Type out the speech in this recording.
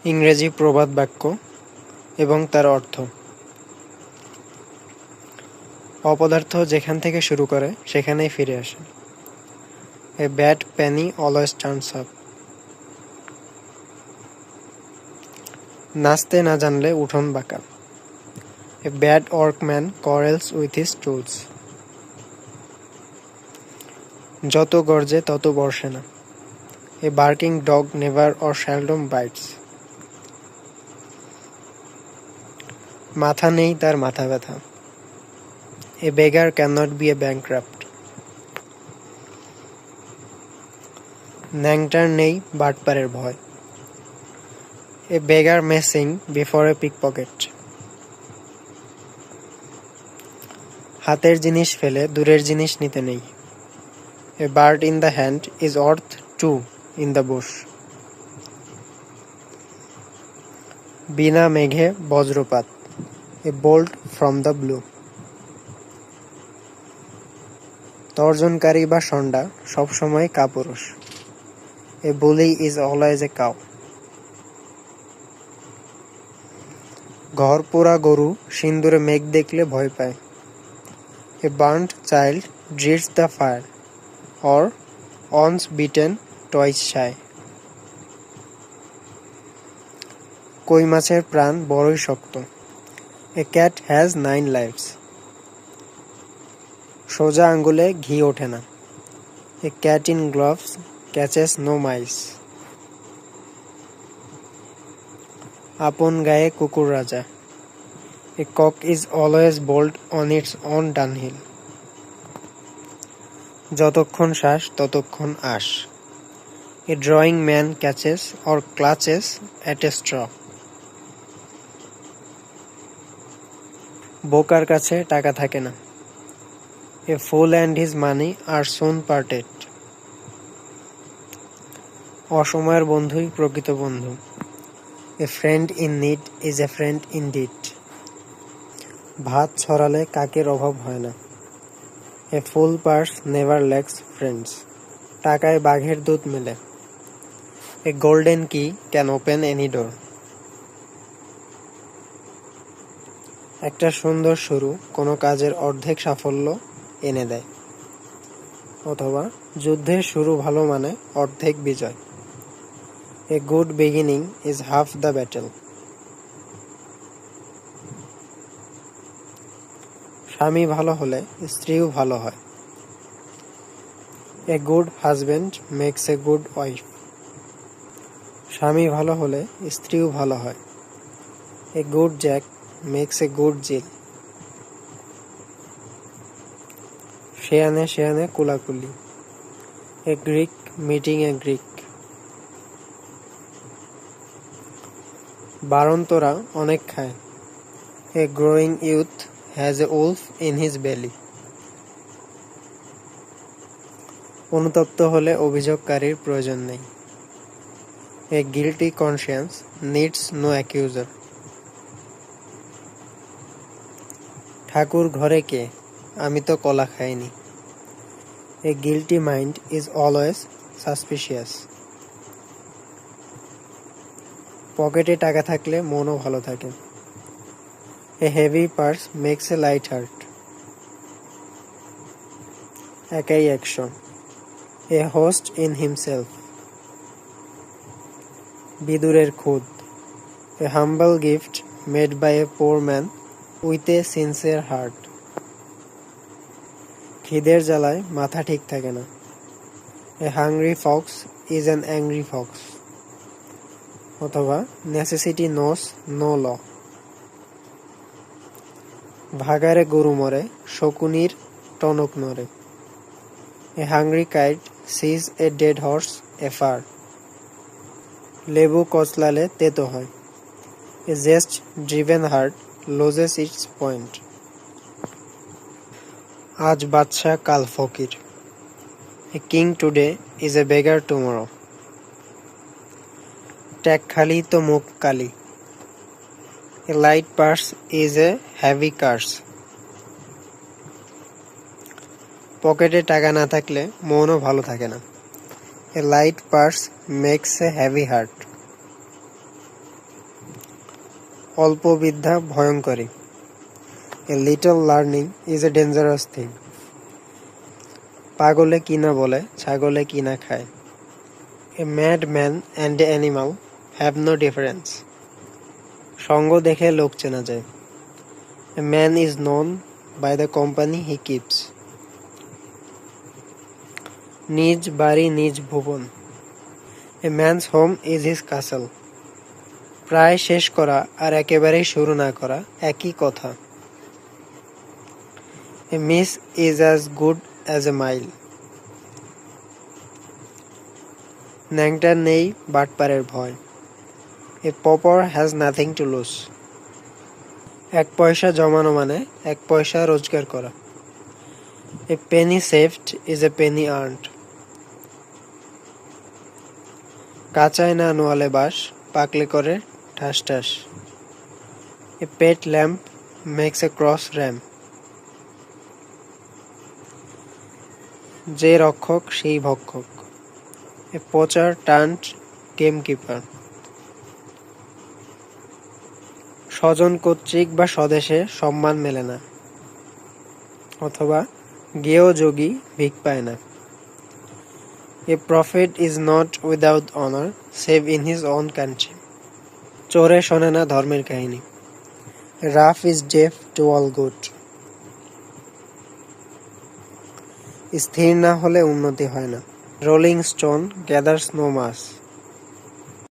ইংরেজি প্রবাদ বাক্য এবং তার অর্থ। অপদার্থ যেখান থেকে শুরু করে সেখানেই ফিরে আসে। A bad Penney always turns up. নাচতে না জানলে উঠোন বাঁকা। A bad workman quarrels with his tools. যত গর্জে তত বর্ষে না। A barking dog never or seldom bites. মাথা নেই তার মাথা ব্যথা। এ বেগার ক্যানট বি এ ব্যাংক্রাফট। ন্যাংটার নেই বাটপারের ভয়। এ বেগার মে সিং বিফোর এ পিকপকেট। হাতের জিনিস ফেলে দূরের জিনিস নিতে নেই। A bird in the hand is অর্থ টু ইন দ্য বুশ। বিনা মেঘে বজ্রপাত। A bolt from the blue. তর্জনকারী বা ষণ্ডা সবসময় কাপুরুষ। A bully is always a কাউ। ঘর পোড়া গরু সিন্দুরে মেঘ দেখলে ভয় পায়। A burned child dreads the fire, or once beaten twice shy. কই মাছের প্রাণ বড়ই শক্ত। A cat has 9 lives. সোজা আঙ্গুলে ঘি ওঠে না। A cat in gloves catches no mice. আপন গায়ে কুকুর রাজা। A cock is always bold on its own dunghill. যতক্ষণ শ্বাস ততক্ষণ আশ। A drowning man catches or clutches at a straw. বোকার কাছে টাকা থাকে না। A fool and his money are soon parted. অসময়ের বন্ধুই প্রকৃত বন্ধু। A friend in need is A friend in deed. ভাত ছড়ালে কাকের অভাব হয় না। A full purse never lakhs friends. টাকায় বাঘের দুধ মেলে। এ গোল্ডেন কি ক্যান ওপেন এনি ডোর। একটা সুন্দর শুরু কোনো কাজের অর্ধেক সাফল্য এনে দেয়। অথবা যুদ্ধের শুরু ভালো মানে অর্ধেক বিজয়। A good beginning is half the battle. স্বামী ভালো হলে স্ত্রীও ভালো হয়। A good husband makes a good wife. স্বামী ভালো হলে স্ত্রীও ভালো হয়। A good Jack makes a good Jill. শেয়ানে শেয়ানে কুলাকুলি। A Greek meeting a Greek. বাড়ন্তরা অনেক খায়। A growing youth has a wolf in his belly. অনুতপ্ত হলে অভিযোগকারীর প্রয়োজন নেই। A guilty conscience needs no accuser. ঠাকুর ঘরে কে? আমি তো কলা খাইনি। A guilty mind is always suspicious. পকেটে টাকা থাকলে মনও ভালো থাকে। A heavy purse makes a light heart. একাই একশো। A host in himself. বিদুরের খুদ। A humble gift made by a poor man with a sincere heart. খিদের জ্বালায় মাথা ঠিক থাকে না। A hungry fox is an angry fox. অথবা নেসেসিটি নোস নো ল। ভাগারে গরু মরে শকুনির টনক নড়ে। এ hungry kite sees a dead horse afar. লেবু কচলালে তেতো হয়। A jest driven heart loses its point. আজ বাদশাহ কাল ফকির। A king today is a beggar tomorrow. ট্যাগ খালি তো মুখ কালি। A light purse is a heavy curse. পকেটে টাকা না থাকলে মনও ভালো থাকে না। A light purse makes a heavy heart. অল্প বিদ্যা ভয়ঙ্করী। A little learning is a dangerous thing. পাগলে কিনা বলে, ছাগলে কিনা খায়। A madman and an animal have no difference. সঙ্গ দেখে লোক চেনা যায়। A man is known by the company he keeps. নিজ বাড়ি নিজ ভুবন। A man's home is his castle. প্রায় শেষ করা আর একেবারেই শুরু না করা একই কথা। A miss is as good as a mile. ন্যাংটার নেই বাটপারের ভয়। A pauper has nothing to lose. এক পয়সা জমানো মানে এক পয়সা রোজগার করা। A penny saved is a penny earned. কাঁচায় না নোয়ালে বাস, পাকলে করে ঠাস ঠাস। A pet lamp makes a cross ram. যে রক্ষক সেই ভক্ষক। A poacher turned gamekeeper. স্বজন কর্তৃক বা স্বদেশে সম্মান মেলে না, অথবা জ্ঞেয় যোগী ভিক পায় না। A prophet is not without honor save in his own country. চোরে শোনে না ধর্মের কাহিনী। A rough is deaf to all good. স্থির না হলে উন্নতি হয় না। Rolling stone gathers no mass.